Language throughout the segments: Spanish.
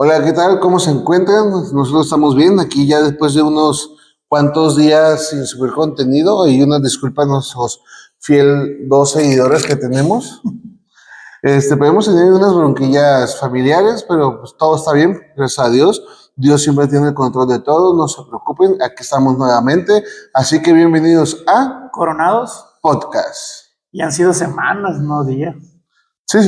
Hola, ¿qué tal? ¿Cómo se encuentran? Nosotros estamos bien, aquí ya después de unos cuantos días sin subir contenido y una disculpa a nuestros fiel 2 seguidores que tenemos. Pero hemos tenido unas bronquillas familiares, pero pues todo está bien, gracias a Dios. Dios siempre tiene el control de todo, no se preocupen, aquí estamos nuevamente. Así que bienvenidos a Coronados Podcast. y han sido semanas, no días. Sí,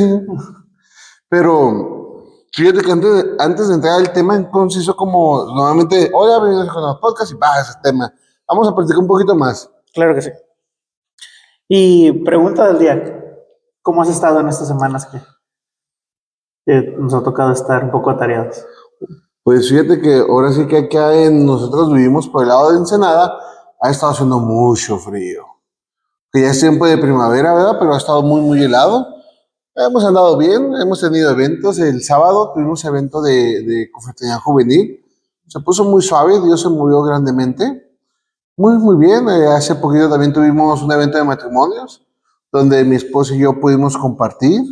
pero fíjate que antes de entrar al tema en conciso, como normalmente, hola, bienvenidos con los podcasts y va ese tema. Vamos a platicar un poquito más. Claro que sí. Y pregunta del día, ¿cómo has estado en estas semanas que nos ha tocado estar un poco atareados? Pues fíjate que ahora sí que acá nosotros vivimos por el lado de Ensenada, ha estado haciendo mucho frío. Que ya es tiempo de primavera, ¿verdad? Pero ha estado muy helado. Hemos andado bien, hemos tenido eventos. El sábado tuvimos evento de confraternidad juvenil. Se puso muy suave, Dios se movió grandemente. Muy bien. Hace poquito también tuvimos un evento de matrimonios, donde mi esposo y yo pudimos compartir.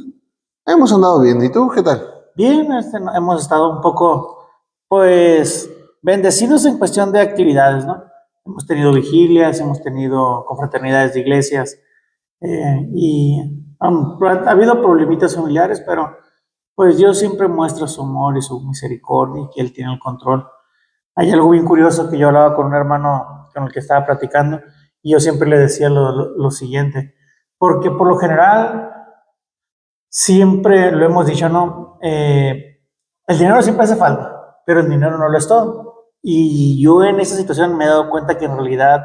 Hemos andado bien. ¿Y tú qué tal? Bien, hemos estado un poco, pues, bendecidos en cuestión de actividades, ¿no? Hemos tenido vigilias, hemos tenido confraternidades de iglesias y ha habido problemitas familiares, pero pues Dios siempre muestra su amor y su misericordia y que Él tiene el control. Hay algo bien curioso que yo hablaba con un hermano con el que estaba platicando y yo siempre le decía lo siguiente, porque por lo general siempre lo hemos dicho, ¿no? El dinero siempre hace falta, pero el dinero no lo es todo. Y yo en esa situación me he dado cuenta que en realidad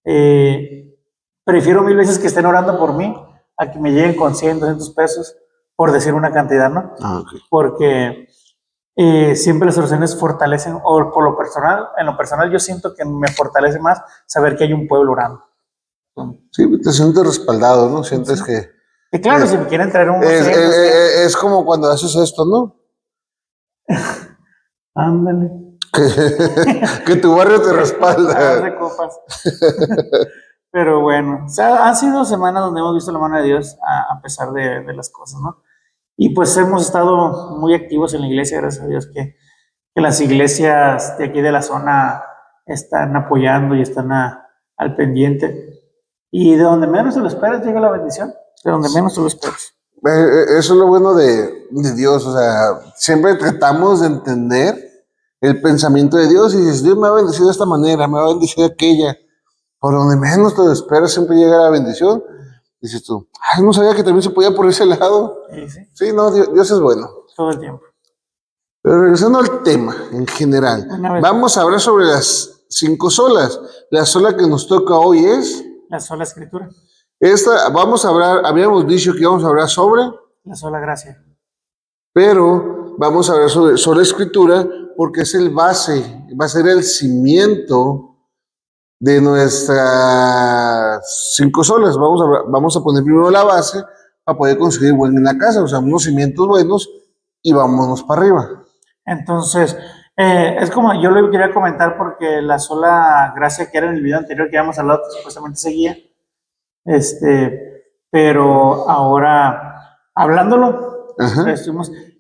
eh, prefiero mil veces que estén orando por mí a que me lleguen con 100, 200 pesos, por decir una cantidad, ¿no? Okay. Porque siempre las oraciones fortalecen, o por lo personal, en lo personal yo siento que me fortalece más saber que hay un pueblo orando. Sí, te sientes respaldado, ¿no? Sientes Sí. que Y claro, si me quieren traer un es como cuando haces esto, ¿no? ándale. Que tu barrio te respalda. De copas. Pero bueno, o sea, han sido semanas donde hemos visto la mano de Dios a pesar de las cosas, ¿no? Y pues hemos estado muy activos en la iglesia, gracias a Dios, que las iglesias de aquí de la zona están apoyando y están al pendiente. Y de donde menos te lo esperas llega la bendición, de donde menos te lo esperas. Eso es lo bueno de Dios, o sea, siempre tratamos de entender el pensamiento de Dios y dices, Dios me va a bendecir de esta manera, me va a bendecir de aquella. Por donde menos te lo esperas siempre llega la bendición. Dices tú, ay, no sabía que también se podía por ese lado. Sí. Sí, no, Dios es bueno. Todo el tiempo. Pero regresando al tema en general, vamos a hablar sobre las 5 solas. La sola que nos toca hoy es la sola escritura. Vamos a hablar, habíamos dicho que íbamos a hablar sobre la sola gracia. Pero vamos a hablar sobre sola escritura porque es el base, va a ser el cimiento de nuestras 5 solas. Vamos a poner primero la base para poder construir bueno en la casa, o sea, unos cimientos buenos y vámonos para arriba. Entonces, es como yo lo quería comentar porque la sola gracia que era en el video anterior que habíamos hablado, que supuestamente seguía, pero ahora hablándolo,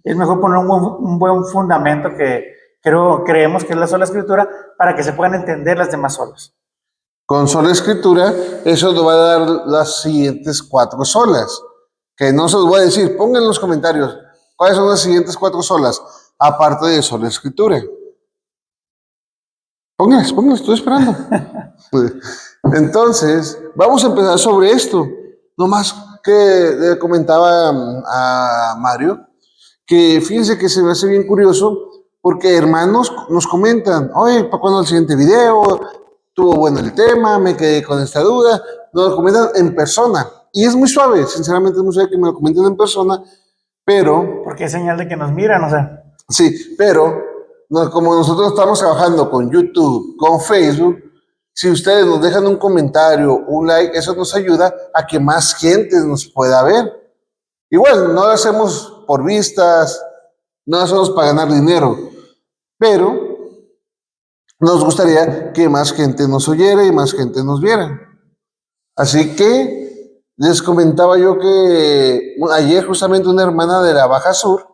es mejor poner un buen fundamento que creemos que es la sola escritura para que se puedan entender las demás solas. Con sola escritura, eso nos va a dar las siguientes 4 solas, que no se los voy a decir, pongan en los comentarios cuáles son las siguientes 4 solas, aparte de sola escritura. Pónganlas, estoy esperando. Entonces, vamos a empezar sobre esto. Nomás que le comentaba a Mario, que fíjense que se me hace bien curioso, porque hermanos nos comentan, oye, ¿para cuándo el siguiente video? Tuvo bueno el tema, me quedé con esta duda. Nos lo comentan en persona. Y es muy suave, sinceramente es muy suave que me lo comenten en persona, pero... Porque es señal de que nos miran, o sea. Sí, pero como nosotros estamos trabajando con YouTube, con Facebook, si ustedes nos dejan un comentario, un like, eso nos ayuda a que más gente nos pueda ver. Igual, no lo hacemos por vistas, no lo hacemos para ganar dinero, pero nos gustaría que más gente nos oyera y más gente nos viera. Así que les comentaba yo que ayer justamente una hermana de la Baja Sur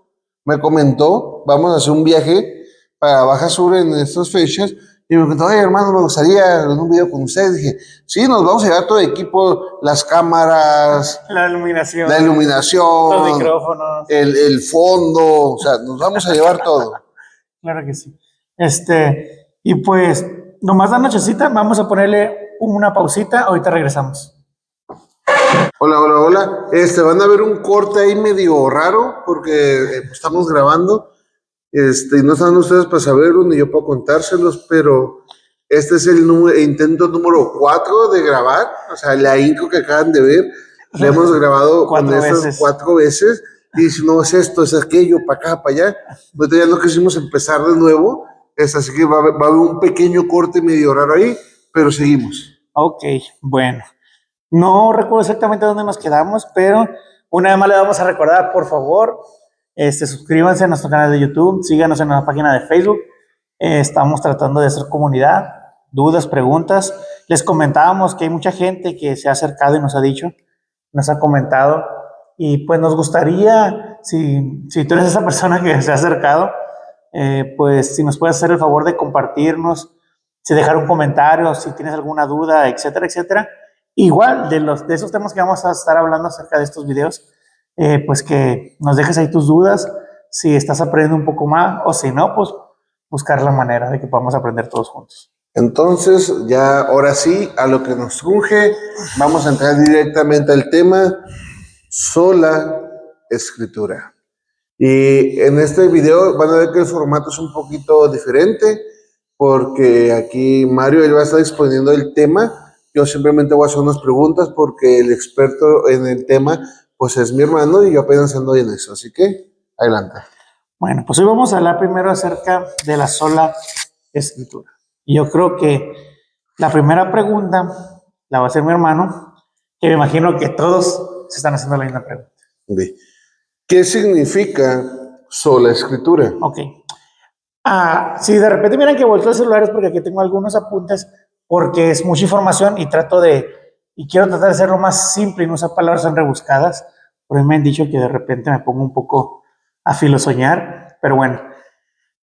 me comentó, vamos a hacer un viaje para Baja Sur en estas fechas, y me comentó, oye, hermano, me gustaría en un video con ustedes. Dije, sí, nos vamos a llevar todo el equipo, las cámaras, La la iluminación, los iluminación, micrófonos. el fondo, o sea, nos vamos a llevar todo. Claro que sí. Y pues, nomás la nochecita, vamos a ponerle una pausita, ahorita regresamos. Hola, hola, hola. Van a ver un corte ahí medio raro porque pues, estamos grabando. Y no están ustedes para saberlo ni yo para contárselos, pero este es el intento número 4 de grabar. O sea, la intro que acaban de ver, la hemos grabado con estas 4 veces. Y si no es esto, es aquello, para acá, para allá. Ahorita ya no quisimos empezar de nuevo. Así que va a haber un pequeño corte medio raro ahí, pero seguimos. Ok, bueno. No recuerdo exactamente dónde nos quedamos, pero una vez más le vamos a recordar, por favor, suscríbanse a nuestro canal de YouTube, síganos en la página de Facebook. Estamos tratando de hacer comunidad, dudas, preguntas. Les comentábamos que hay mucha gente que se ha acercado y nos ha dicho, nos ha comentado, y pues nos gustaría, si tú eres esa persona que se ha acercado, pues si nos puedes hacer el favor de compartirnos, si dejar un comentario, si tienes alguna duda, etcétera, etcétera. Igual de esos temas que vamos a estar hablando acerca de estos videos, pues que nos dejes ahí tus dudas, si estás aprendiendo un poco más, o si no, pues buscar la manera de que podamos aprender todos juntos. Entonces, ya ahora sí, a lo que nos surge, vamos a entrar directamente al tema, sola escritura. Y en este video van a ver que el formato es un poquito diferente, porque aquí Mario, él va a estar exponiendo el tema. Yo simplemente voy a hacer unas preguntas porque el experto en el tema, pues es mi hermano y yo apenas ando en eso. Así que, adelante. Bueno, pues hoy vamos a hablar primero acerca de la sola escritura. Y yo creo que la primera pregunta la va a hacer mi hermano, que me imagino que todos se están haciendo la misma pregunta. ¿Qué significa sola escritura? Ok. Si de repente miran que vuelto el celular es porque aquí tengo algunos apuntes, porque es mucha información y quiero tratar de hacerlo más simple y no usar palabras tan rebuscadas. Por ahí me han dicho que de repente me pongo un poco a filosoñar, pero bueno.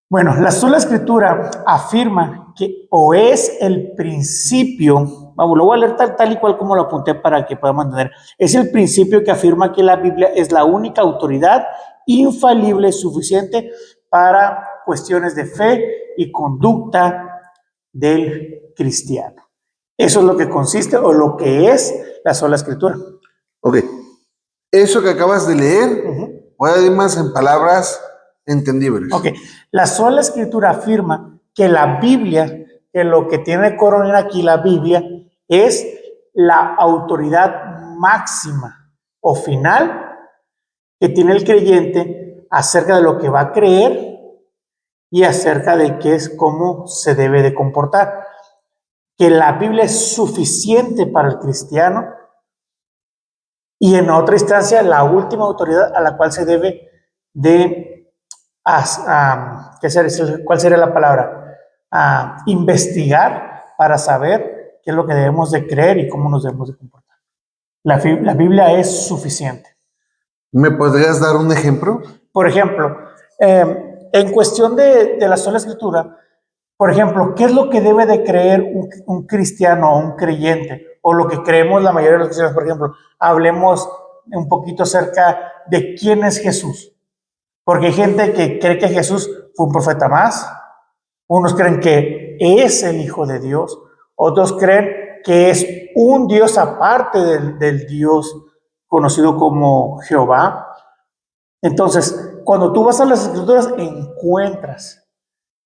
Bueno, la sola escritura afirma que o es el principio, vamos, lo voy a leer tal y cual como lo apunté para que podamos entender, es el principio que afirma que la Biblia es la única autoridad infalible suficiente para cuestiones de fe y conducta del cristiano. Eso es lo que consiste o lo que es la sola escritura. Ok, eso que acabas de leer, voy a decir más en palabras entendibles. Ok, la sola escritura afirma que la Biblia, que lo que tiene coronel aquí la Biblia, es la autoridad máxima o final que tiene el creyente acerca de lo que va a creer y acerca de qué es cómo se debe de comportar. Que la Biblia es suficiente para el cristiano y en otra instancia la última autoridad a la cual se debe de ¿cuál sería la palabra? Investigar para saber qué es lo que debemos de creer y cómo nos debemos de comportar. La Biblia es suficiente. ¿Me podrías dar un ejemplo? Por ejemplo, en cuestión de la sola escritura, por ejemplo, ¿qué es lo que debe de creer un cristiano o un creyente? O lo que creemos la mayoría de los cristianos, por ejemplo, hablemos un poquito acerca de quién es Jesús. Porque hay gente que cree que Jesús fue un profeta más, unos creen que es el Hijo de Dios, otros creen que es un Dios aparte del Dios conocido como Jehová. Entonces, cuando tú vas a las Escrituras, encuentras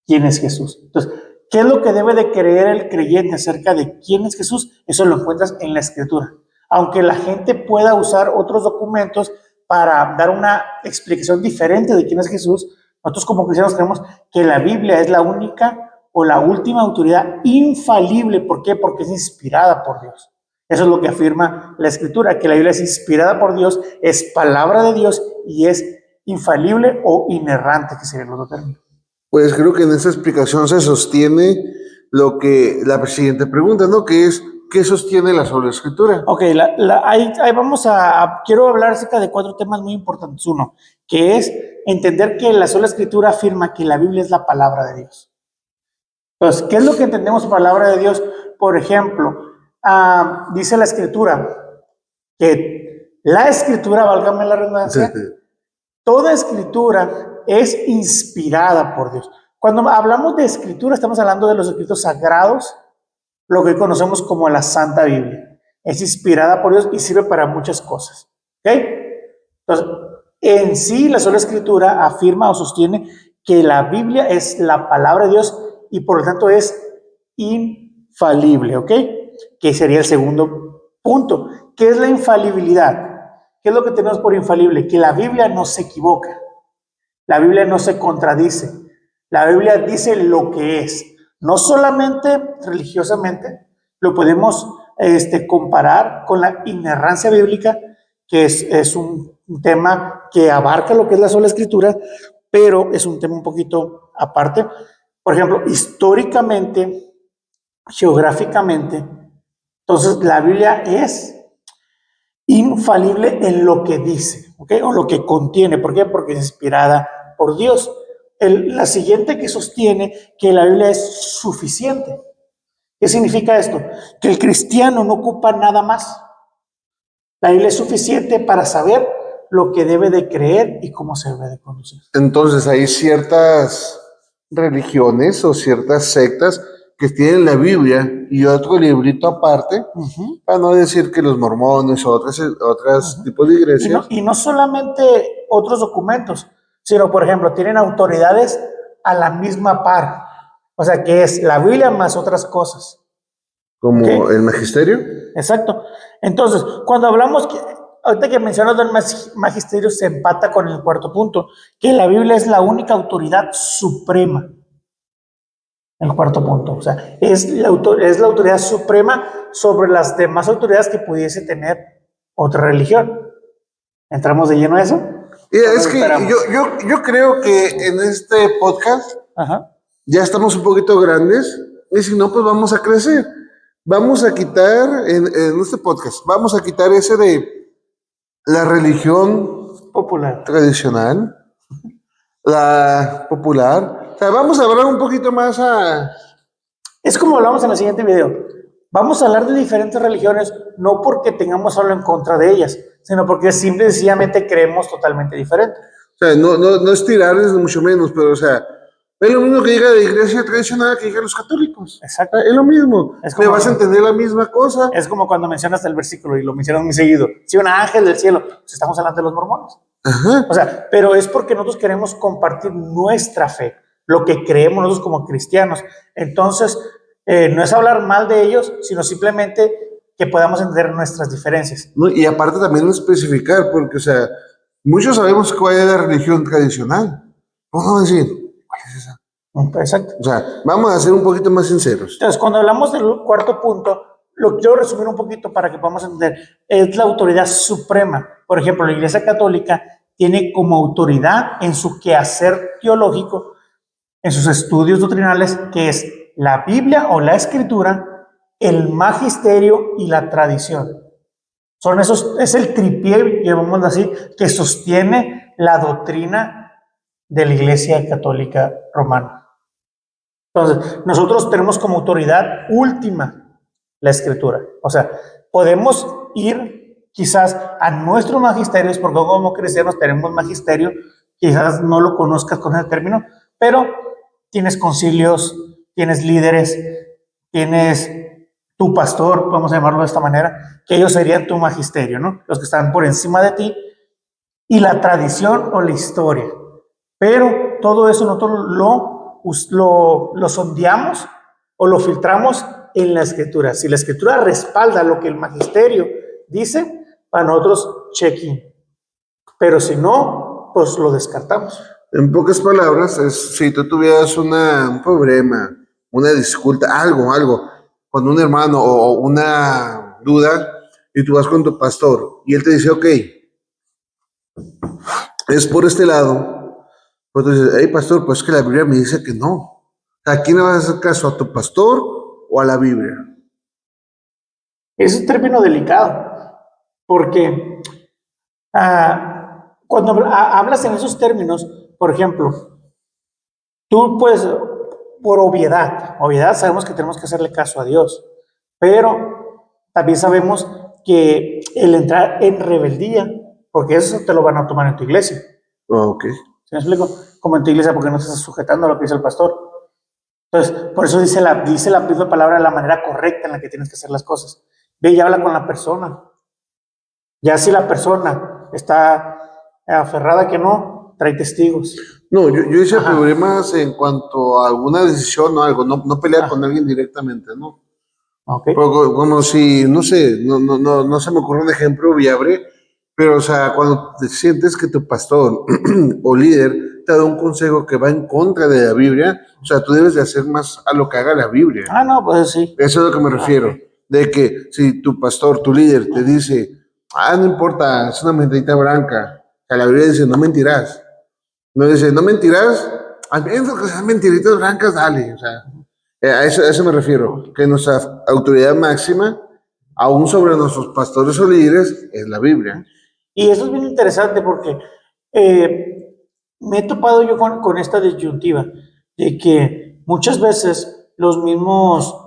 quién es Jesús. Entonces, ¿qué es lo que debe de creer el creyente acerca de quién es Jesús? Eso lo encuentras en la Escritura. Aunque la gente pueda usar otros documentos para dar una explicación diferente de quién es Jesús, nosotros como cristianos creemos que la Biblia es la única o la última autoridad infalible. ¿Por qué? Porque es inspirada por Dios. Eso es lo que afirma la Escritura, que la Biblia es inspirada por Dios, es palabra de Dios y es infalible o inerrante, que sería el otro término. Pues creo que en esa explicación se sostiene lo que la siguiente pregunta, ¿no? Que es, ¿qué sostiene la sola escritura? Ok, ahí vamos quiero hablar acerca de 4 temas muy importantes. Uno, que es entender que la sola escritura afirma que la Biblia es la palabra de Dios. Entonces, ¿qué es lo que entendemos por palabra de Dios? Por ejemplo, dice la escritura que la escritura, válgame la redundancia, toda escritura es inspirada por Dios. Cuando hablamos de escritura, estamos hablando de los escritos sagrados, lo que conocemos como la Santa Biblia. Es inspirada por Dios y sirve para muchas cosas. ¿Ok? Entonces, en sí, la sola escritura afirma o sostiene que la Biblia es la palabra de Dios y por lo tanto es infalible. ¿Ok? Que sería el segundo punto. ¿Qué es la infalibilidad? ¿Qué es lo que tenemos por infalible? Que la Biblia no se equivoca. La Biblia no se contradice. La Biblia dice lo que es. No solamente religiosamente, lo podemos comparar con la inerrancia bíblica, que es un tema que abarca lo que es la sola escritura, pero es un tema un poquito aparte. Por ejemplo, históricamente, geográficamente, entonces la Biblia es infalible en lo que dice, ¿ok? O lo que contiene. ¿Por qué? Porque es inspirada por Dios. La siguiente que sostiene que la Biblia es suficiente. ¿Qué significa esto? Que el cristiano no ocupa nada más. La Biblia es suficiente para saber lo que debe de creer y cómo se debe de conducir. Entonces hay ciertas religiones o ciertas sectas que tienen la Biblia y otro librito aparte, para no decir que los mormones o otros tipos de iglesias. Y no solamente otros documentos, sino, por ejemplo, tienen autoridades a la misma par. O sea, que es la Biblia más otras cosas. Como el magisterio. Exacto. Entonces, cuando hablamos, ahorita que mencionas del magisterio, se empata con el cuarto punto, que la Biblia es la única autoridad suprema. El cuarto punto, o sea, es la autoridad suprema sobre las demás autoridades que pudiese tener otra religión. ¿Entramos de lleno a eso? Es que yo creo que en este podcast ya estamos un poquito grandes y si no, pues vamos a crecer. Vamos a quitar en este podcast, vamos a quitar ese de la religión popular, tradicional, la popular. O sea, vamos a hablar un poquito más Es como hablamos en el siguiente video. Vamos a hablar de diferentes religiones, no porque tengamos algo en contra de ellas, sino porque simple y sencillamente creemos totalmente diferente. O sea, no es tirarles, mucho menos, pero o sea, es lo mismo que diga de iglesia tradicional que diga los católicos. Exacto. Es lo mismo. Me vas a entender la misma cosa. Es como cuando mencionas el versículo y lo mencionas muy seguido. Si un ángel del cielo, pues estamos hablando de los mormones. Ajá. O sea, pero es porque nosotros queremos compartir nuestra fe, lo que creemos nosotros como cristianos. Entonces, no es hablar mal de ellos, sino simplemente que podamos entender nuestras diferencias. No, y aparte también especificar, porque, o sea, muchos sabemos cuál es la religión tradicional. Vamos a decir, ¿cuál es esa? Exacto. O sea, vamos a ser un poquito más sinceros. Entonces, cuando hablamos del cuarto punto, lo quiero resumir un poquito para que podamos entender. Es la autoridad suprema. Por ejemplo, la Iglesia Católica tiene como autoridad en su quehacer teológico, en sus estudios doctrinales, que es la Biblia o la Escritura, el magisterio y la tradición. Son esos, es el tripié, llamémoslo así, que sostiene la doctrina de la Iglesia Católica Romana. Entonces, nosotros tenemos como autoridad última la Escritura. O sea, podemos ir quizás a nuestros magisterios, porque como cristianos tenemos magisterio, quizás no lo conozcas con el término, pero tienes concilios, tienes líderes, tienes tu pastor, vamos a llamarlo de esta manera, que ellos serían tu magisterio, ¿no? Los que están por encima de ti, y la tradición o la historia. Pero todo eso nosotros lo sondeamos o lo filtramos en la Escritura. Si la Escritura respalda lo que el magisterio dice, para nosotros check-in. Pero si no, pues lo descartamos. En pocas palabras, si tú tuvieras un problema, una disculpa, algo, con un hermano o una duda, y tú vas con tu pastor, y él te dice, ok, es por este lado, pues tú dices, hey pastor, pues que la Biblia me dice que no. ¿A quién le vas a hacer caso? ¿A tu pastor o a la Biblia? Es un término delicado, porque cuando hablas en esos términos, por ejemplo, tú puedes, por obviedad sabemos que tenemos que hacerle caso a Dios, pero también sabemos que el entrar en rebeldía, porque eso te lo van a tomar en tu iglesia. Ok. ¿Sí me explico? Como en tu iglesia, porque no te estás sujetando a lo que dice el pastor. Entonces, por eso dice la misma palabra de la manera correcta en la que tienes que hacer las cosas. Ve y habla con la persona. Ya si la persona está aferrada que no, trae testigos. No, yo hice Ajá. problemas en cuanto a alguna decisión o algo, no pelear Ajá. con alguien directamente, ¿no? Ok. Pero como si, no sé, no se me ocurre un ejemplo viable, pero o sea, cuando te sientes que tu pastor o líder te da un consejo que va en contra de la Biblia, o sea, tú debes de hacer más a lo que haga la Biblia. No, pues sí. Eso es a lo que me refiero. Ok. De que si tu pastor, tu líder te dice, no importa, es una mentirita blanca, que la Biblia dice, no mentirás. No dice, no mentirás, al menos que sean mentiritas blancas, dale. O sea, a eso me refiero, que nuestra autoridad máxima, aún sobre nuestros pastores o líderes, es la Biblia. Y eso es bien interesante porque me he topado yo con esta disyuntiva de que muchas veces los mismos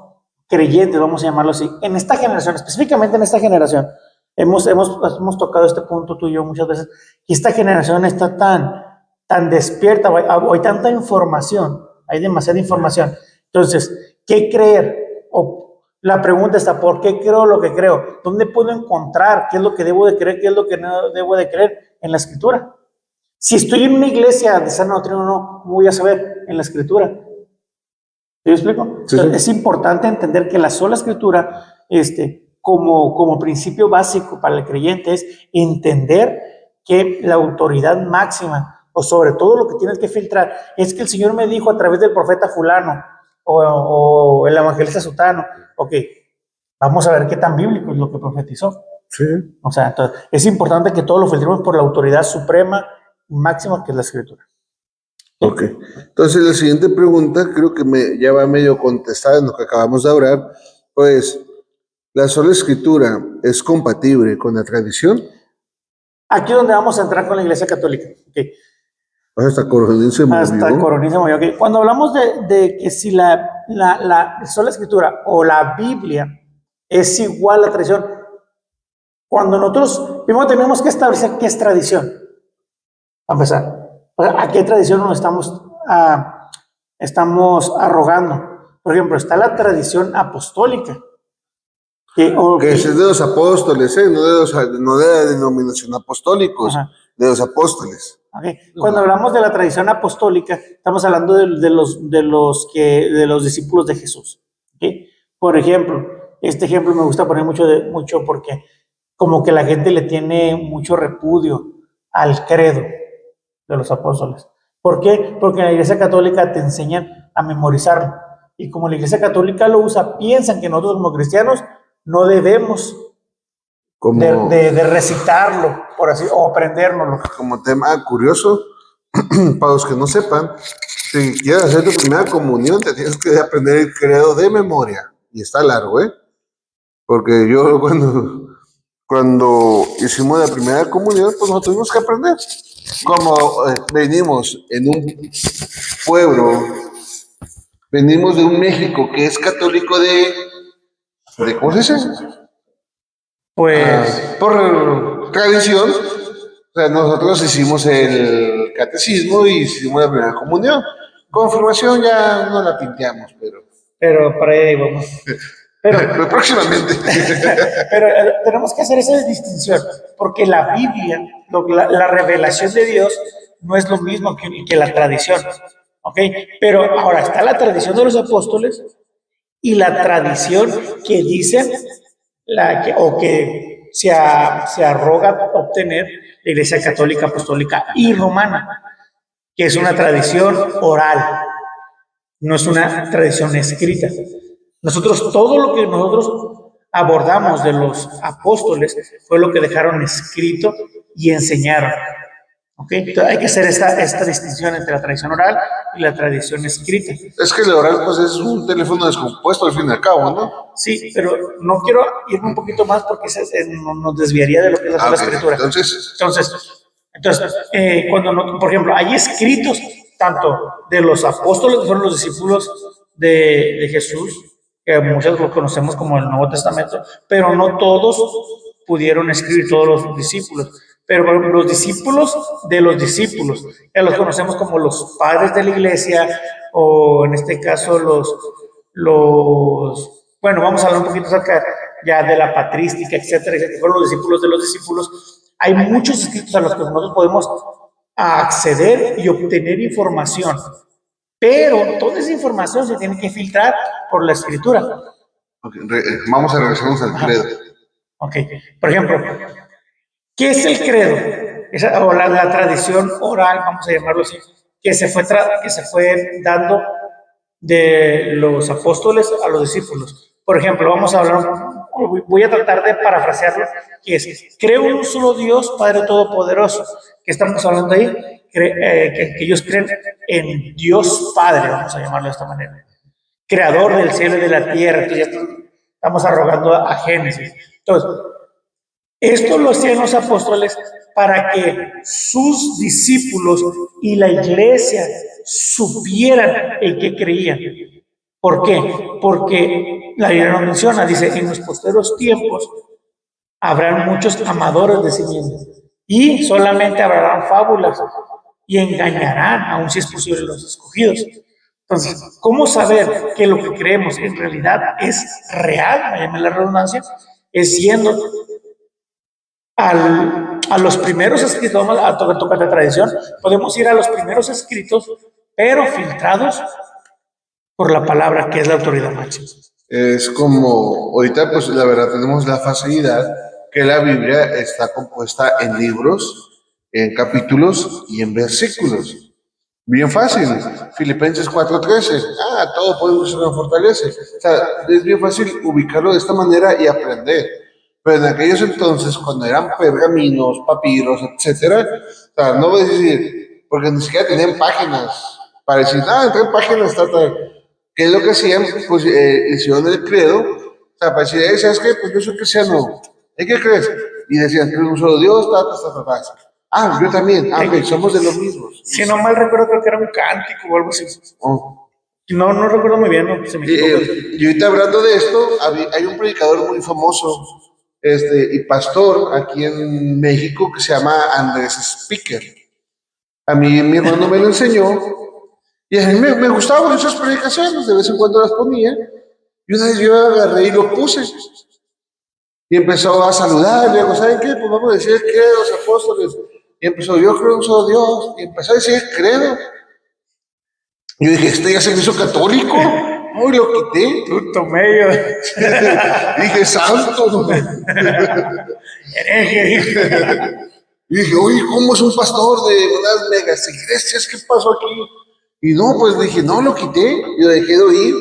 creyentes, vamos a llamarlo así, en esta generación, específicamente en esta generación, hemos tocado este punto tú y yo muchas veces, y esta generación está tan despierta, hay tanta información, hay demasiada información. Entonces, ¿qué creer? O la pregunta está, ¿por qué creo lo que creo? ¿Dónde puedo encontrar qué es lo que debo de creer, qué es lo que no debo de creer? En la Escritura. Si estoy en una iglesia de sana doctrina o no, ¿cómo voy a saber? En la Escritura. ¿Sí me explico? Sí, Entonces, sí. es importante entender que la sola Escritura, como principio básico para el creyente, es entender que la autoridad máxima, o sobre todo lo que tienes que filtrar, es que el Señor me dijo a través del profeta fulano, o el evangelista sutano, ok, vamos a ver qué tan bíblico es lo que profetizó. Sí. O sea, entonces, es importante que todo lo filtremos por la autoridad suprema y máxima que es la Escritura. Ok. Entonces, la siguiente pregunta creo que ya va medio contestada en lo que acabamos de hablar. Pues, ¿la sola escritura es compatible con la tradición? Aquí es donde vamos a entrar con la Iglesia Católica. Okay. Hasta Coronel se Hasta movió. Coronel se movió. Okay. Cuando hablamos de que si la sola Escritura o la Biblia es igual a la tradición, cuando nosotros primero tenemos que establecer qué es tradición. A empezar, ¿a qué tradición nos estamos arrogando? Por ejemplo, está la tradición apostólica. Que es de los apóstoles, no de la denominación apostólicos, Ajá. de los apóstoles. Okay. Cuando hablamos de la tradición apostólica, estamos hablando de los discípulos de Jesús. ¿Okay? Por ejemplo, este ejemplo me gusta poner mucho porque como que la gente le tiene mucho repudio al credo de los apóstoles. ¿Por qué? Porque en la Iglesia Católica te enseñan a memorizarlo. Y como la Iglesia Católica lo usa, piensan que nosotros como cristianos no debemos de recitarlo, por así, o aprendérnoslo. Como tema curioso, para los que no sepan, si quieres hacer tu primera comunión, te tienes que aprender el credo de memoria. Y está largo, ¿eh? Porque yo cuando hicimos la primera comunión, pues nos tuvimos que aprender. Como venimos en un pueblo, venimos de un México que es católico ¿cómo se dice? Pues, Por tradición, o sea, nosotros hicimos el catecismo y hicimos la primera comunión. Confirmación ya no la pinteamos, pero para ahí vamos. pero próximamente. Pero tenemos que hacer esa distinción, porque la Biblia, la revelación de Dios, no es lo mismo que la tradición. ¿Ok? Pero ahora está la tradición de los apóstoles y la tradición que dicen que se arroga obtener la Iglesia Católica, Apostólica y Romana, que es una tradición oral, no es una tradición escrita. Nosotros, todo lo que nosotros abordamos de los apóstoles fue lo que dejaron escrito y enseñaron. ¿Ok? Entonces hay que hacer esta distinción entre la tradición oral y la tradición escrita. Es que el oral, pues, es un teléfono descompuesto al fin y al cabo, ¿no? Sí, pero no quiero irme un poquito más porque nos desviaría de lo que es la sola escritura. Entonces cuando por ejemplo, hay escritos tanto de los apóstoles que fueron los discípulos de Jesús, que muchos lo conocemos como el Nuevo Testamento, pero no todos pudieron escribir, todos los discípulos. Pero los discípulos de los discípulos, que los conocemos como los padres de la iglesia, o en este caso bueno, vamos a hablar un poquito acerca ya de la patrística, etcétera, que fueron los discípulos de los discípulos. Hay muchos escritos a los que nosotros podemos acceder y obtener información, pero toda esa información se tiene que filtrar por la escritura. Okay, vamos a regresarnos al credo. Ok, por ejemplo, ¿qué es el credo? O la tradición oral, vamos a llamarlo así, que se fue dando de los apóstoles a los discípulos. Por ejemplo, vamos a hablar, voy a tratar de parafrasearlo, que es, creo en un solo Dios, Padre Todopoderoso. ¿Qué estamos hablando ahí? Que ellos creen en Dios Padre, vamos a llamarlo de esta manera. Creador del cielo y de la tierra. Entonces ya estamos arrogando a Génesis. Entonces, esto lo hacían los apóstoles para que sus discípulos y la iglesia supieran en qué creían. ¿Por qué? Porque la Biblia nos menciona, dice, en los posteros tiempos habrán muchos amadores de sí mismos y solamente hablarán fábulas y engañarán, aun si es posible, los escogidos. Entonces, ¿cómo saber que lo que creemos en realidad es real, me la redundancia? Es yendo a los primeros escritos, a tocar de tradición, podemos ir a los primeros escritos, pero filtrados por la palabra que es la autoridad máxima. Es como, ahorita pues la verdad tenemos la facilidad que la Biblia está compuesta en libros, en capítulos y en versículos. Bien fácil. Filipenses 4:13. Todo podemos ser una fortaleza. O sea, es bien fácil ubicarlo de esta manera y aprender. Pero en aquellos entonces, cuando eran pergaminos, papiros, etcétera, o sea, no voy a decir, porque ni siquiera tenían páginas para decir, en 3 páginas está tal. ¿Qué es lo que hacían? Pues hicieron el credo, o sea, para decir, ¿sabes qué? Pues yo soy cristiano. ¿En qué crees? Y decían, creo en un solo Dios, yo también. Ok, somos de los mismos. Si no mal recuerdo, creo que era un cántico o algo así. Oh. No recuerdo muy bien, ¿no? Se me y ahorita hablando de esto, hay un predicador muy famoso y pastor aquí en México que se llama Andrés Speaker. A mí mi hermano me lo enseñó y a mí me gustaban esas predicaciones, de vez en cuando las ponía y una vez yo agarré y lo puse y empezó a saludar, y digo, ¿saben qué? Pues vamos a decir credo, los apóstoles, y empezó, yo creo en un solo Dios, y empezó a decir credo. Yo dije, ya se me hizo católico. Uy, lo quité. Puto medio. Dije, santo. Y dije, oye, ¿cómo es un pastor de unas megas iglesias? ¿Qué pasó aquí? Y no, pues dije, no, lo quité. Y lo dejé de oír.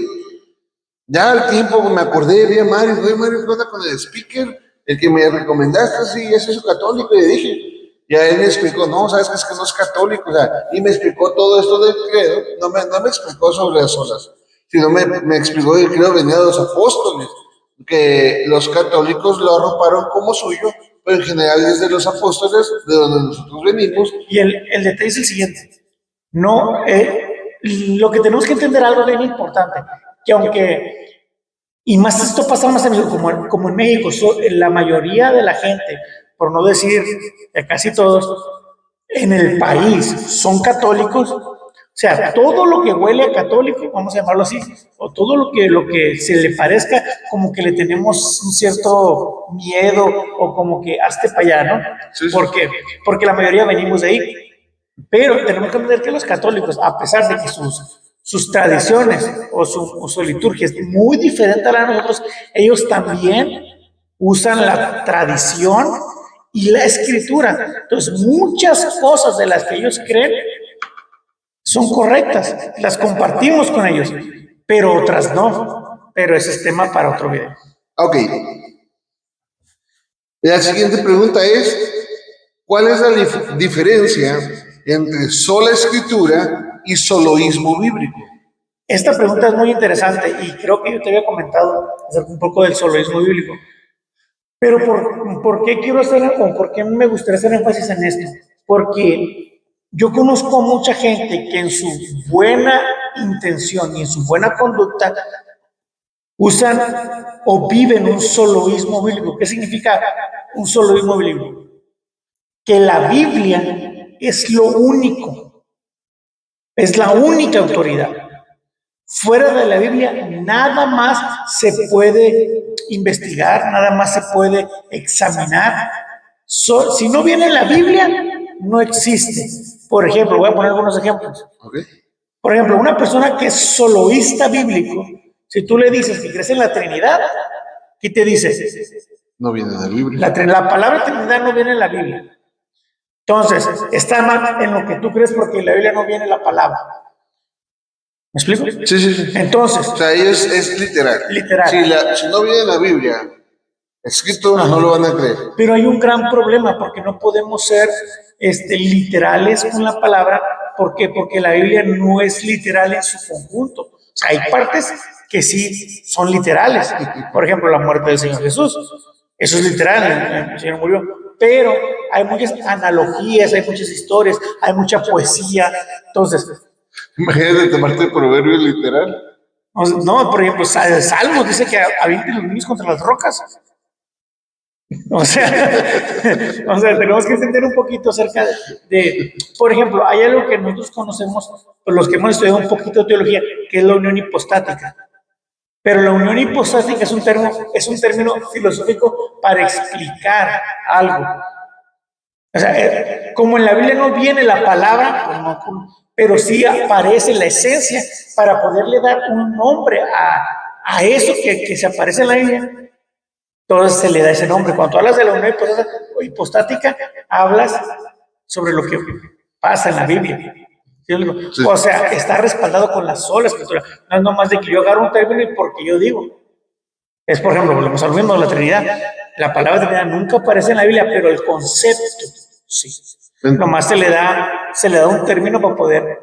Ya al tiempo me acordé, vi a Mario, ¿qué onda con el speaker? El que me recomendaste, sí, es eso católico. Y le dije, y a él me explicó, no, sabes que es que no es católico, o sea, y me explicó todo esto del credo, no me explicó sobre las olas, sino me explicó que el credo venía de los apóstoles, que los católicos lo arroparon como suyo, pero en general es de los apóstoles, de donde nosotros venimos. Y el detalle es el siguiente, no, lo que tenemos que entender algo bien importante, que aunque, y más esto pasa más como en México, la mayoría de la gente, por no decir casi todos, en el país son católicos, o sea, todo lo que huele a católico, vamos a llamarlo así, o todo lo que se le parezca, como que le tenemos un cierto miedo, o como que hazte para allá, ¿no? Sí. ¿Por qué? Porque la mayoría venimos de ahí. Pero tenemos que entender que los católicos, a pesar de que sus tradiciones o su liturgia es muy diferente a la de nosotros, ellos también usan la tradición y la escritura. Entonces, muchas cosas de las que ellos creen son correctas, las compartimos con ellos, pero otras no. Pero ese es tema para otro video. Ok. La siguiente pregunta es, ¿Cuál es la diferencia entre sola escritura y soloísmo bíblico? Esta pregunta es muy interesante y creo que yo te había comentado acerca un poco del soloísmo bíblico. Pero ¿por qué quiero hacer o por qué me gustaría hacer énfasis en esto? Porque yo conozco a mucha gente que en su buena intención y en su buena conducta usan o viven un soloísmo bíblico. ¿Qué significa un soloísmo bíblico? Que la Biblia es lo único, es la única autoridad. Fuera de la Biblia, nada más se puede investigar, nada más se puede examinar. Si no viene en la Biblia, no existe. Por ejemplo, voy a poner algunos ejemplos. Okay. Por ejemplo, una persona que es soloísta bíblico, si tú le dices que crees en la Trinidad, ¿qué te dice? No viene en la Biblia. La palabra Trinidad no viene en la Biblia. Entonces, está mal en lo que tú crees porque en la Biblia no viene la palabra. ¿Me explico? Sí. Entonces, o sea, es literal. Literal. Si no viene en la Biblia escrito, no lo van a creer. Pero hay un gran problema porque no podemos ser literales con la palabra. ¿Por qué? Porque la Biblia no es literal en su conjunto. O sea, hay partes que sí son literales. Por ejemplo, la muerte del Señor Jesús. Eso es literal, el Señor murió. Pero hay muchas analogías, hay muchas historias, hay mucha poesía. Entonces, imagínate tomarte proverbios literal. No, por ejemplo, el Salmo dice que avienten los niños contra las rocas. O sea, tenemos que entender un poquito acerca por ejemplo, hay algo que nosotros conocemos, los que hemos estudiado un poquito de teología, que es la unión hipostática. Pero la unión hipostática es un término filosófico para explicar algo. O sea, como en la Biblia no viene la palabra, pero sí aparece la esencia para poderle dar un nombre a eso que se aparece en la Biblia. Entonces se le da ese nombre. Cuando tú hablas de la unión hipostática, hablas sobre lo que pasa en la Biblia. ¿Sí? O sea, está respaldado con la sola escritura. No es nomás de que yo agarro un término y porque yo digo. Es, por ejemplo, volvemos al mismo de la Trinidad. La palabra Trinidad nunca aparece en la Biblia, pero el concepto sí. Nomás se le da un término para poder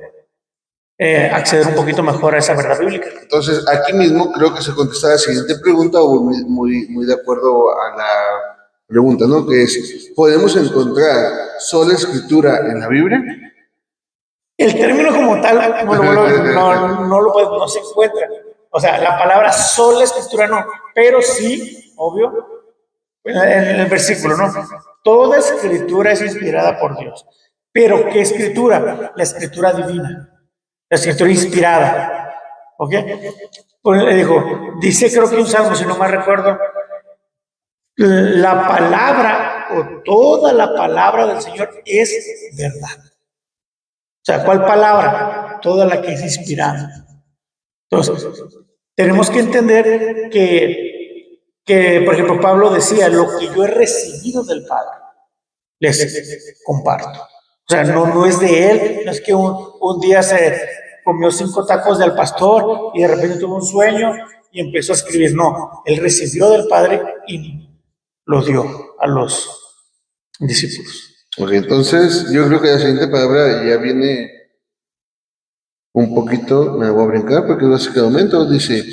acceder un poquito mejor a esa verdad bíblica. Entonces, aquí mismo creo que se contesta la siguiente pregunta, muy de acuerdo a la pregunta, ¿no? Que es, ¿podemos encontrar sola escritura en la Biblia? El término como tal, no se encuentra. O sea, la palabra sola escritura no, pero sí, obvio, en el versículo, ¿no? Toda escritura es inspirada por Dios. Pero ¿qué escritura? La escritura divina. La escritura inspirada. ¿Ok? Pues le dijo, dice creo que un salmo, si no me recuerdo, la palabra o toda la palabra del Señor es verdad. O sea, ¿cuál palabra? Toda la que es inspirada. Entonces, tenemos que entender que, por ejemplo, Pablo decía, lo que yo he recibido del Padre, les comparto. O sea, no es de él, no es que un día se comió 5 tacos del pastor y de repente tuvo un sueño y empezó a escribir. No, él recibió del Padre y lo dio a los discípulos. Ok, entonces yo creo que la siguiente palabra ya viene un poquito, me voy a brincar porque no sé qué momento, dice,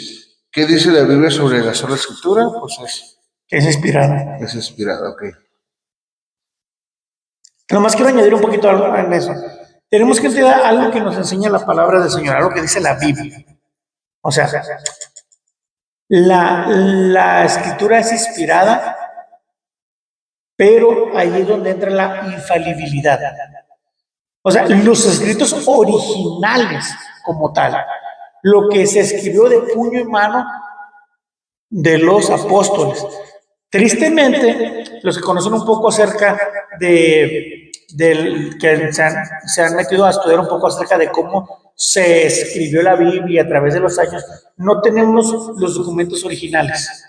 ¿qué dice la Biblia sobre la sola escritura? Pues es inspirada. Es inspirada, ok. Nomás quiero añadir un poquito algo en eso. Tenemos que entender algo que nos enseña la palabra del Señor, algo que dice la Biblia. O sea, la escritura es inspirada, pero ahí es donde entra la infalibilidad. O sea, los escritos originales como tal, lo que se escribió de puño y mano de los apóstoles. Tristemente, los que conocen un poco acerca que se han metido a estudiar un poco acerca de cómo se escribió la Biblia a través de los años, no tenemos los documentos originales.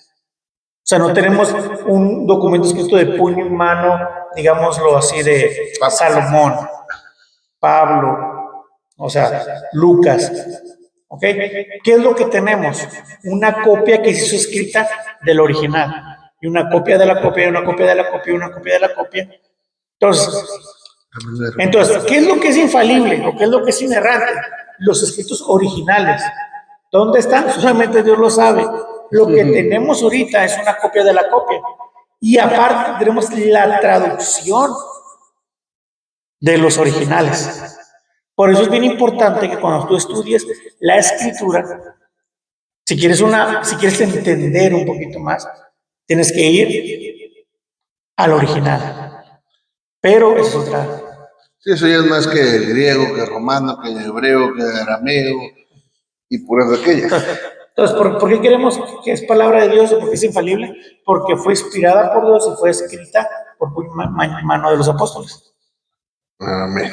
O sea, no tenemos un documento escrito de puño y mano, digámoslo así, de Salomón, Pablo, o sea, Lucas. ¿Ok? ¿Qué es lo que tenemos? Una copia que se hizo escrita del original. Y una copia de la copia, y una copia de la copia, y una copia de la copia. Entonces, ¿qué es lo que es infalible o qué es lo que es inerrante? Los escritos originales. ¿Dónde están? Solamente Dios lo sabe. Lo que tenemos ahorita es una copia de la copia. Y aparte tenemos la traducción de los originales. Por eso es bien importante que cuando tú estudies la escritura, si quieres entender un poquito más, tienes que ir al original. Pero es otra. Sí, eso ya es más que el griego, que el romano, que el hebreo, que el arameo y puras de aquellas. Entonces, ¿por qué queremos que es palabra de Dios? ¿Porque es infalible? Porque fue inspirada por Dios y fue escrita por mano de los apóstoles. Amén.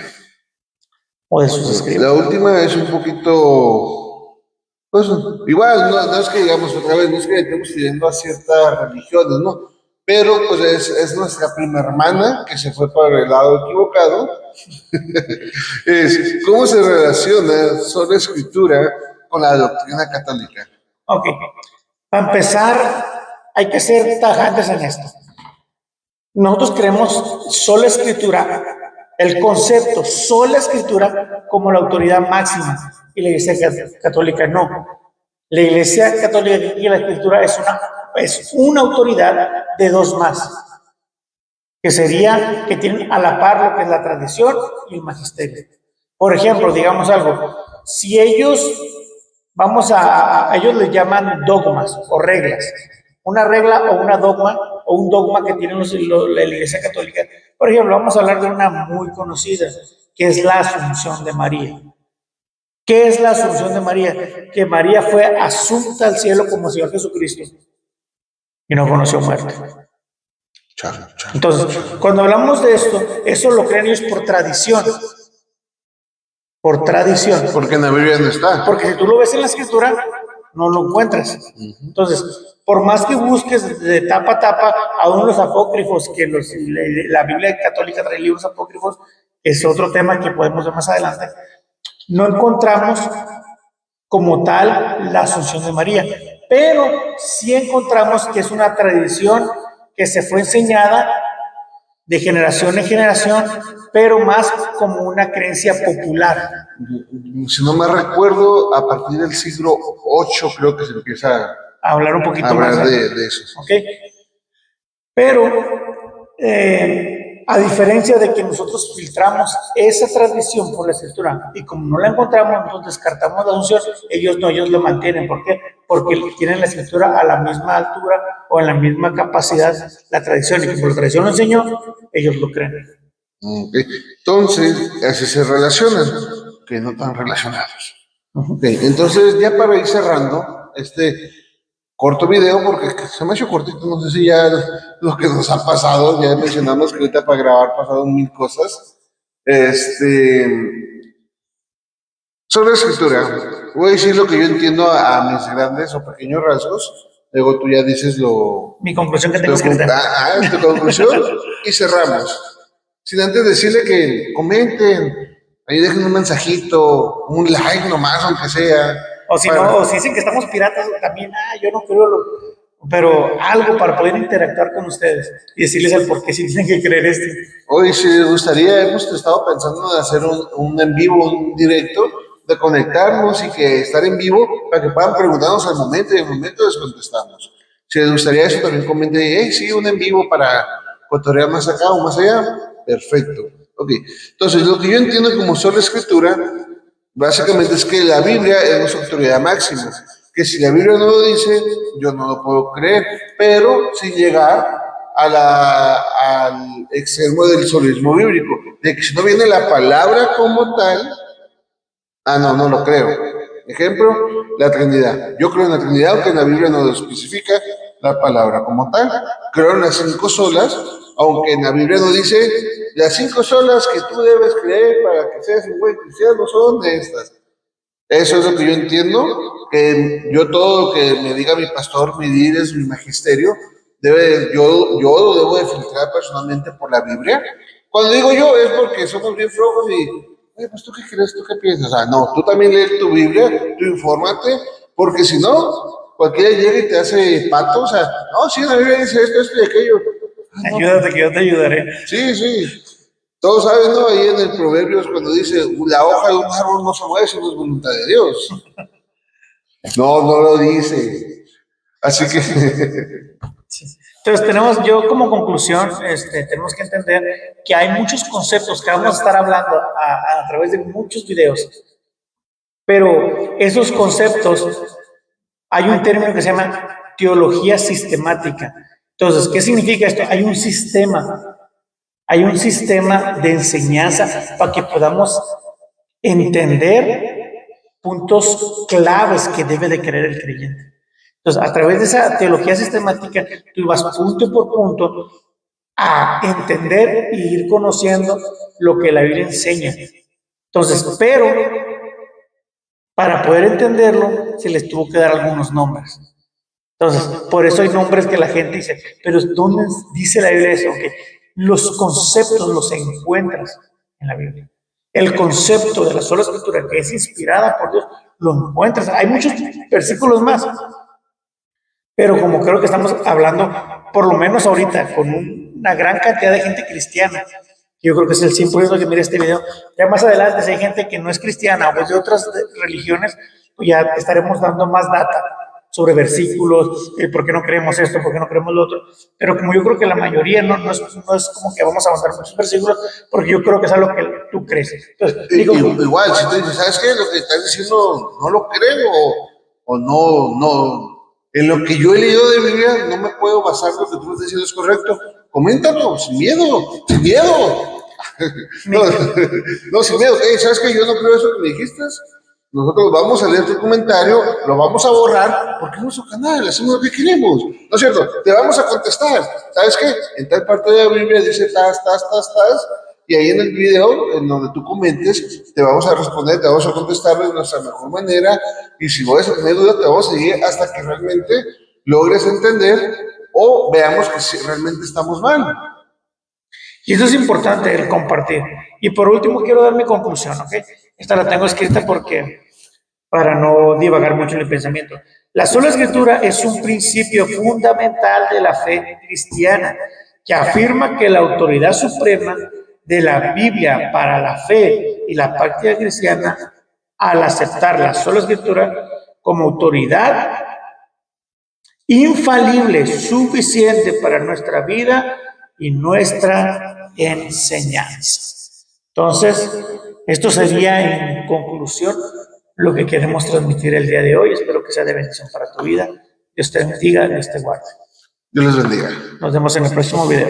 O de sus escritos. La última es un poquito, pues igual, no es que digamos otra vez, no es que estemos siguiendo a ciertas religiones, ¿no? Pero pues es nuestra prima hermana que se fue para el lado equivocado. ¿Cómo se relaciona solo escritura con la doctrina católica? Ok, para empezar, hay que ser tajantes en esto. Nosotros creemos sola escritura, el concepto sola escritura como la autoridad máxima, y la Iglesia Católica no. La Iglesia Católica y la escritura es una autoridad de dos más, que sería que tienen a la par lo que es la tradición y el magisterio. Por ejemplo, digamos algo, si ellos, ellos les llaman dogmas o reglas, una regla o una dogma o un dogma que tiene la Iglesia Católica. Por ejemplo, vamos a hablar de una muy conocida, que es la Asunción de María. ¿Qué es la Asunción de María? Que María fue asunta al cielo como Señor Jesucristo y no conoció muerte. Entonces, cuando hablamos de esto, eso lo creen ellos por tradición. Por tradición. Porque en la Biblia no está. Porque si tú lo ves en la escritura, no lo encuentras. Entonces, por más que busques de tapa a tapa, aún los apócrifos, que la Biblia católica trae libros apócrifos, es otro tema que podemos ver más adelante, no encontramos como tal la Asunción de María, pero sí encontramos que es una tradición que se fue enseñada de generación en generación, pero más como una creencia popular. Si no me recuerdo, a partir del siglo VIII creo que se empieza a hablar un poquito más de eso. ¿Okay? Pero a diferencia de que nosotros filtramos esa tradición por la escritura y como no la encontramos, nosotros descartamos la Asunción, ellos lo mantienen. ¿Por qué? Porque tienen la escritura a la misma altura o en la misma capacidad la tradición, y como la tradición lo enseñó, ellos lo creen. Okay. Entonces, así se relacionan, que no están relacionados. Okay. Entonces, ya para ir cerrando este corto video, porque se me ha hecho cortito, no sé si ya lo que nos ha pasado, ya mencionamos que ahorita para grabar pasaron 1000 cosas. Sobre la escritura, voy a decir lo que yo entiendo a mis grandes o pequeños rasgos, luego tú ya dices mi conclusión que tengo escrita. Tu conclusión, y cerramos. Sin antes decirle que comenten, ahí dejen un mensajito, un like nomás, aunque sea. O si no, o si dicen que estamos piratas, también, yo no creo, pero algo para poder interactuar con ustedes y decirles el por qué si tienen que creer esto. Hoy, si les gustaría, hemos estado pensando en hacer un en vivo, un directo, de conectarnos y que estar en vivo para que puedan preguntarnos al momento y al momento les contestamos. Si les gustaría eso, también comenten, sí, un en vivo para cotorrear más acá o más allá. Perfecto. Ok. Entonces, lo que yo entiendo como sola escritura, básicamente es que la Biblia es nuestra autoridad máxima. Que si la Biblia no lo dice, yo no lo puedo creer, pero sin llegar al extremo del solismo bíblico. De que si no viene la palabra como tal, no lo creo. Ejemplo, la Trinidad. Yo creo en la Trinidad, aunque en la Biblia no lo especifica la palabra como tal. Creo en las 5 solas, aunque en la Biblia no dice las 5 solas que tú debes creer para que seas un buen cristiano son estas. Eso es lo que yo entiendo, que yo todo lo que me diga mi pastor, mi líder, mi magisterio, yo lo debo de filtrar personalmente por la Biblia. Cuando digo yo es porque somos bien flojos y, pues tú qué crees, tú qué piensas. No, tú también lees tu Biblia, tú infórmate, porque si no, cualquiera llega y te hace pato, no, sí, la Biblia dice esto y aquello. Ayúdate, que yo te ayudaré. Sí. Todos saben, ¿no? Ahí en el Proverbios cuando dice, la hoja de un árbol no se mueve si no es voluntad de Dios. No, no lo dice. Así que... Entonces yo como conclusión, tenemos que entender que hay muchos conceptos que vamos a estar hablando a través de muchos videos, pero esos conceptos, hay un término que se llama teología sistemática. Entonces, ¿qué significa esto? Hay un sistema de enseñanza para que podamos entender puntos claves que debe de creer el creyente. Entonces, a través de esa teología sistemática, tú vas punto por punto a entender e ir conociendo lo que la Biblia enseña. Entonces, pero para poder entenderlo, se les tuvo que dar algunos nombres. Entonces, por eso hay nombres que la gente dice, pero ¿dónde dice la Biblia eso? Que los conceptos los encuentras en la Biblia. El concepto de la sola escritura, que es inspirada por Dios, lo encuentras. Hay muchos versículos más, pero como creo que estamos hablando, por lo menos ahorita, con una gran cantidad de gente cristiana, yo creo que es el 100% que mira este video. Ya más adelante, si hay gente que no es cristiana o es de otras religiones, pues ya estaremos dando más data sobre versículos, por qué no creemos esto, por qué no creemos lo otro. Pero como yo creo que la mayoría no es como que vamos a avanzar muchos versículos, porque yo creo que es algo que tú crees. Entonces, digo, igual, si tú dices, ¿sabes qué? Lo que estás diciendo no lo creo o no. En lo que yo he leído de Biblia no me puedo basar en lo que tú me estás diciendo es correcto. Coméntalo, sin miedo, sin miedo. No, sin miedo. ¿Sabes qué? Yo no creo eso que me dijiste. Nosotros vamos a leer tu comentario, lo vamos a borrar, porque es nuestro canal, hacemos lo que queremos. ¿No es cierto? Te vamos a contestar. ¿Sabes qué? En tal parte de la Biblia dice tas, y ahí en el video, en donde tú comentes, te vamos a responder, te vamos a contestar de nuestra mejor manera, y si vos tener duda, te vamos a seguir hasta que realmente logres entender o veamos que sí, realmente estamos mal. Y eso es importante, el compartir. Y por último, quiero dar mi conclusión, ¿ok? Esta la tengo escrita para no divagar mucho en el pensamiento. La sola escritura es un principio fundamental de la fe cristiana que afirma que la autoridad suprema de la Biblia para la fe y la práctica cristiana, al aceptar la sola escritura como autoridad infalible, suficiente para nuestra vida y nuestra enseñanza. Entonces, esto sería en conclusión lo que queremos transmitir el día de hoy. Espero que sea de bendición para tu vida. Dios te bendiga, Dios te guarde. Dios les bendiga. Nos vemos en el próximo video.